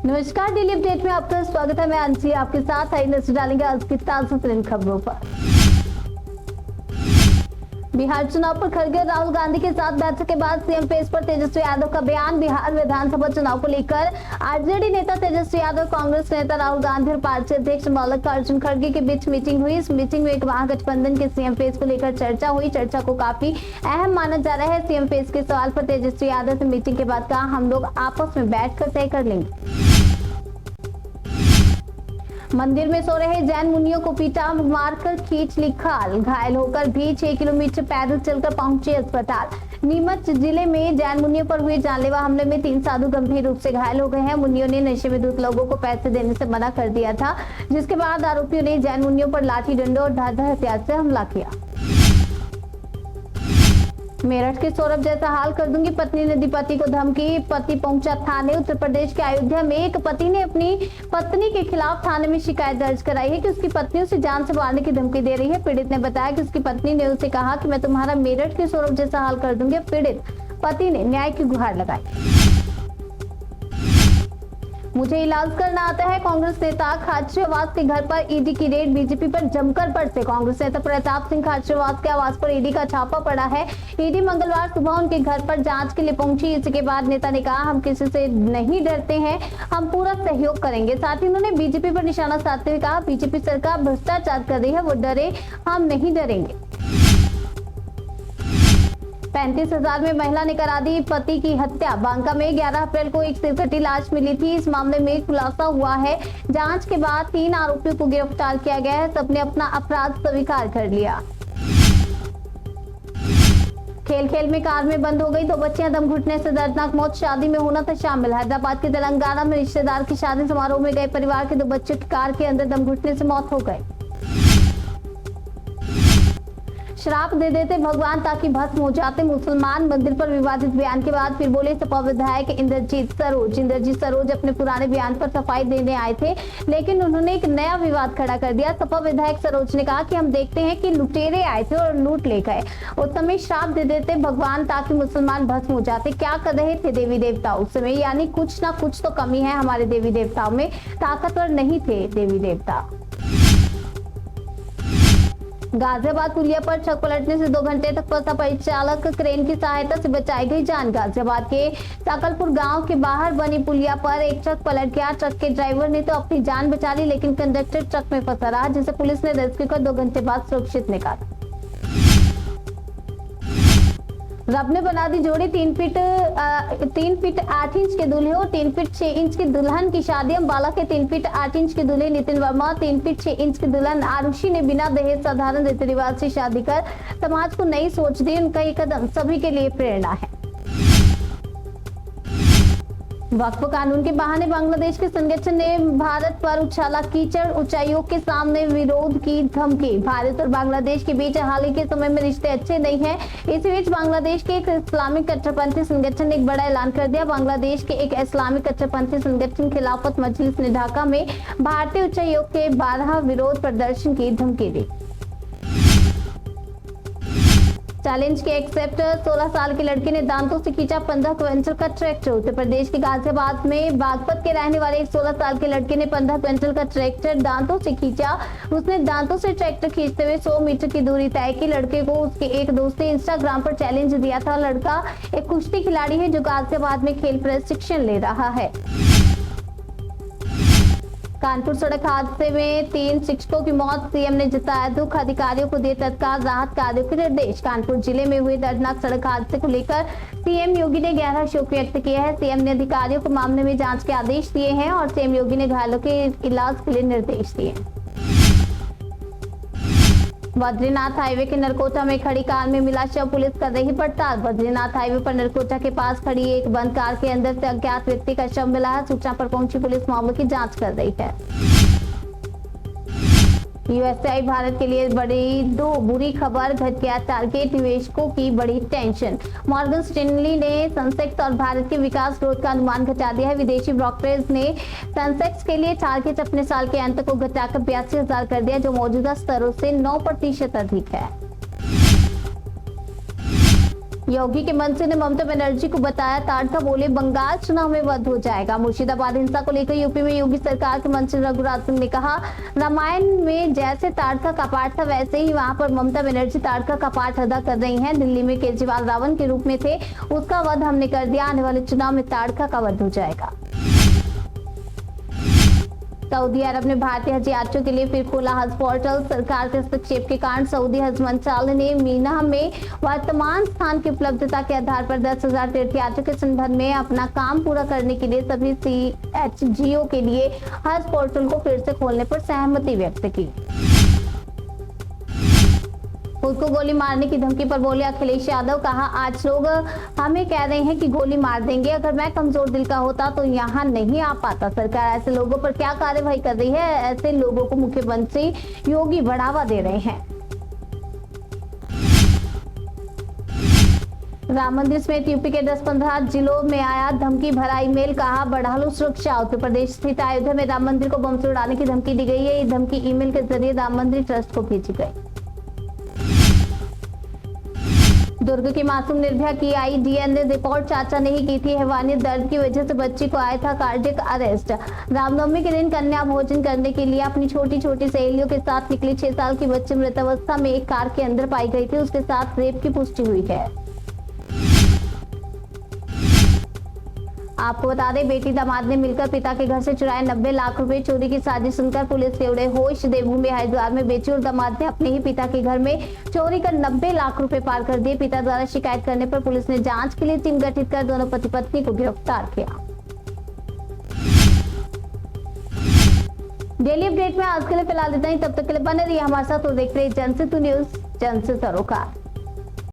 नमस्कार, daily update में आपका स्वागत है। मैं अंशी आपके साथ है। नजर डालेंगे आज की ताजा तरीन खबरों पर। बिहार चुनाव पर खड़गे राहुल गांधी के साथ बैठक के बाद सीएम पेश पर तेजस्वी यादव का बयान। बिहार विधानसभा चुनाव को लेकर आरजेडी नेता तेजस्वी यादव, कांग्रेस नेता राहुल गांधी और पार्टी अध्यक्ष मल्लिकार्जुन खड़गे के बीच मीटिंग हुई। इस मीटिंग में एक महागठबंधन के सीएम पेश को लेकर चर्चा हुई। चर्चा को काफी अहम माना जा रहा है। सीएम पेश के सवाल पर तेजस्वी यादव ने मीटिंग के बाद कहा, हम लोग आपस में बैठकर तय कर लेंगे। मंदिर में सो रहे जैन मुनियों को पीटा, मारकर खींच ली खाल। घायल होकर भी 6 किलोमीटर पैदल चलकर पहुंचे अस्पताल। नीमच जिले में जैन मुनियों पर हुए जानलेवा हमले में 3 साधु गंभीर रूप से घायल हो गए हैं। मुनियों ने नशे में धुत लोगों को पैसे देने से मना कर दिया था, जिसके बाद आरोपियों ने जैन मुनियों पर लाठी डंडों और धारदार हथियार से हमला किया। मेरठ के सौरभ जैसा हाल कर दूंगी, पत्नी ने दी पति को धमकी। पति पहुंचा थाने। उत्तर प्रदेश के अयोध्या में एक पति ने अपनी पत्नी के खिलाफ थाने में शिकायत दर्ज कराई है कि उसकी पत्नी उसे जान से मारने की धमकी दे रही है। पीड़ित ने बताया कि उसकी पत्नी ने उसे कहा कि मैं तुम्हारा मेरठ के सौरभ जैसा हाल कर दूंगी। पीड़ित पति ने न्याय की गुहार लगाई। मुझे इलाज करना आता है। कांग्रेस नेता खाचरियावास के घर पर ईडी की रेड, बीजेपी पर जमकर बरसे। कांग्रेस नेता प्रताप सिंह खाचरियावास के आवास पर ईडी का छापा पड़ा है। ईडी मंगलवार सुबह उनके घर पर जांच के लिए पहुंची। इसके बाद नेता ने कहा, हम किसी से नहीं डरते हैं, हम पूरा सहयोग करेंगे। साथ ही उन्होंने बीजेपी पर निशाना साधते हुए कहा, बीजेपी सरकार भ्रष्टाचार कर रही है, वो डरे, हम नहीं डरेंगे। 35,000 में महिला ने करा दी पति की हत्या। बांका में 11 अप्रैल को एक सिरकटी लाश मिली थी। इस मामले में खुलासा हुआ है। जांच के बाद 3 आरोपियों को गिरफ्तार किया गया है। सबने अपना अपराध स्वीकार कर लिया। खेल खेल में कार में बंद हो गई 2 बच्चियां, दम घुटने से दर्दनाक मौत। शादी में होना था शामिल। हैदराबाद के तेलंगाना में रिश्तेदार की शादी समारोह में गए परिवार के 2 बच्चों की कार के अंदर दम घुटने से मौत हो गई। श्राप दे देते भगवान ताकि भस्म हो जाते मुसलमान। मंदिर पर विवादित बयान के बाद फिर बोले सपा विधायक इंद्रजीत सरोज अपने पुराने बयान पर सफाई देने आए थे, लेकिन उन्होंने एक नया विवाद खड़ा कर दिया। सपा विधायक सरोज ने कहा कि हम देखते हैं कि लुटेरे आए थे और लूट ले गए। उस समय श्राप दे देते भगवान ताकि मुसलमान भस्म हो जाते। क्या कर रहे थे देवी देवता उस समय? यानी कुछ ना कुछ तो कमी है हमारे देवी देवताओं में, ताकतवर नहीं थे देवी देवता। गाजियाबाद पुलिया पर ट्रक पलटने से 2 घंटे तक फंसा परिचालक, क्रेन की सहायता से बचाई गई जान। गाजियाबाद के सकलपुर गांव के बाहर बनी पुलिया पर एक ट्रक पलट गया। ट्रक के ड्राइवर ने तो अपनी जान बचा ली, लेकिन कंडक्टर ट्रक में फंसा रहा, जिसे पुलिस ने रेस्क्यू कर 2 घंटे बाद सुरक्षित निकाला। रब ने बना दी जोड़ी। 3 फीट 8 इंच के दूल्हे और 3 फीट 6 इंच की दुल्हन की शादी। अम्बाला के 3 फीट 8 इंच के दूल्हे नितिन वर्मा, 3 फीट 6 इंच की दुल्हन आरुषि ने बिना दहेज साधारण रीति रिवाज से शादी कर समाज को नई सोच दी। उनका ये कदम सभी के लिए प्रेरणा है। वक्फ कानून के बहाने बांग्लादेश के संगठन ने भारत पर उछाला कीचड़, उच्चायोग के सामने विरोध की धमकी। भारत और बांग्लादेश के बीच हाल ही के समय में रिश्ते अच्छे नहीं हैं। इसी बीच बांग्लादेश के एक इस्लामिक कट्टरपंथी संगठन ने एक बड़ा ऐलान कर दिया। बांग्लादेश के एक इस्लामिक कट्टरपंथी संगठन खिलाफत मजलिस ने ढाका में भारतीय उच्चायोग के 12 विरोध प्रदर्शन की धमकी दी। चैलेंज के एक्सेप्ट 16 साल के लड़के ने दांतों से खींचा 15 क्विंटल का ट्रैक्टर। उत्तर प्रदेश के गाजियाबाद में बागपत के रहने वाले एक 16 साल के लड़के ने 15 क्विंटल का ट्रैक्टर दांतों से खींचा। उसने दांतों से ट्रैक्टर खींचते हुए 100 मीटर की दूरी तय की। लड़के को उसके एक दोस्त ने इंस्टाग्राम पर चैलेंज दिया था। लड़का एक कुश्ती खिलाड़ी है जो गाजियाबाद में खेल प्रशिक्षण ले रहा है। कानपुर सड़क हादसे में 3 शिक्षकों की मौत, सीएम ने जताया दुख। अधिकारियों को दिए तत्काल राहत कार्यों के निर्देश। कानपुर जिले में हुए दर्दनाक सड़क हादसे को लेकर सीएम योगी ने गहरा शोक व्यक्त किया है। सीएम ने अधिकारियों को मामले में जांच के आदेश दिए हैं और सीएम योगी ने घायलों के इलाज के लिए निर्देश दिए। बद्रीनाथ हाईवे के नरकोटा में खड़ी कार में मिला शव, पुलिस कर रही पड़ताल। बद्रीनाथ हाईवे पर नरकोटा के पास खड़ी एक बंद कार के अंदर से अज्ञात व्यक्ति का शव मिला है। सूचना पर पहुंची पुलिस मामले की जांच कर रही है। यूएसआई भारत के लिए बड़ी 2 बुरी खबर, घट गया टारगेट, निवेशकों की बड़ी टेंशन। मॉर्गन स्टैनली ने सेंसेक्स और भारत के विकास ग्रोथ का अनुमान घटा दिया है। विदेशी ब्रोकरेज ने सेंसेक्स के लिए टारगेट अपने साल के अंत को घटाकर 82,000 कर दिया, जो मौजूदा स्तरों से 9% अधिक है। योगी के मंत्री ने ममता बनर्जी को बताया ताड़का, बोले बंगाल चुनाव में वध हो जाएगा। मुर्शिदाबाद हिंसा को लेकर यूपी में योगी सरकार के मंत्री रघुराज सिंह ने कहा, रामायण में जैसे ताड़का का पाठ था वैसे ही वहां पर ममता बनर्जी ताड़का का पाठ अदा कर रही हैं। दिल्ली में केजरीवाल रावण के रूप में थे, उसका वध हमने कर दिया, आने वाले चुनाव में ताड़का का वध हो जाएगा। सऊदी अरब ने भारतीय हज यात्रियों के लिए फिर खोला हज पोर्टल। सरकार के हस्तक्षेप के कारण सऊदी हज मंत्रालय ने मीना में वर्तमान स्थान की उपलब्धता के आधार पर 10,000 तीर्थयात्रियों के संबंध में अपना काम पूरा करने के लिए सभी CHGO के लिए हज पोर्टल को फिर से खोलने पर सहमति व्यक्त की। खुद को गोली मारने की धमकी पर बोले अखिलेश यादव, कहा आज लोग हमें कह रहे हैं कि गोली मार देंगे, अगर मैं कमजोर दिल का होता तो यहाँ नहीं आ पाता। सरकार ऐसे लोगों पर क्या कार्रवाई कर रही है? ऐसे लोगों को मुख्यमंत्री योगी बढ़ावा दे रहे हैं। राम मंदिर समेत यूपी के 10-15 जिलों में आया धमकी भरा ईमेल, कहा बढ़ा लो सुरक्षा। उत्तर प्रदेश स्थित अयोध्या में राम मंदिर को बम से उड़ाने की धमकी दी गई है। ये धमकी ईमेल के जरिए राम मंदिर ट्रस्ट को भेजी गई। दुर्ग की मासूम निर्भया की आई DNA रिपोर्ट, चाचा ने ही की थी हैवानियत, दर्द की वजह से बच्ची को आया था कार्डियक अरेस्ट। रामनवमी के दिन कन्या भोजन करने के लिए अपनी छोटी छोटी सहेलियों के साथ निकली 6 साल की बच्ची मृतावस्था में एक कार के अंदर पाई गई थी। उसके साथ रेप की पुष्टि हुई है। आपको बता दें, बेटी दामाद ने मिलकर पिता के घर से चुराए 90 लाख रुपए। चोरी की साजिश सुनकर पुलिस से उड़े होश। देवभूमि हरिद्वार में बेटी और दामाद ने अपने ही पिता के घर में चोरी कर 90 लाख रुपए पार कर दिए। पिता द्वारा शिकायत करने पर पुलिस ने जांच के लिए टीम गठित कर दोनों पति पत्नी को गिरफ्तार किया। डेली अपडेट में आज के लिए फिलहाल इतना ही। तब तक के लिए बने रहिए हमारे साथ और देखते रहिए जनसेतु न्यूज, जन से सरोकार।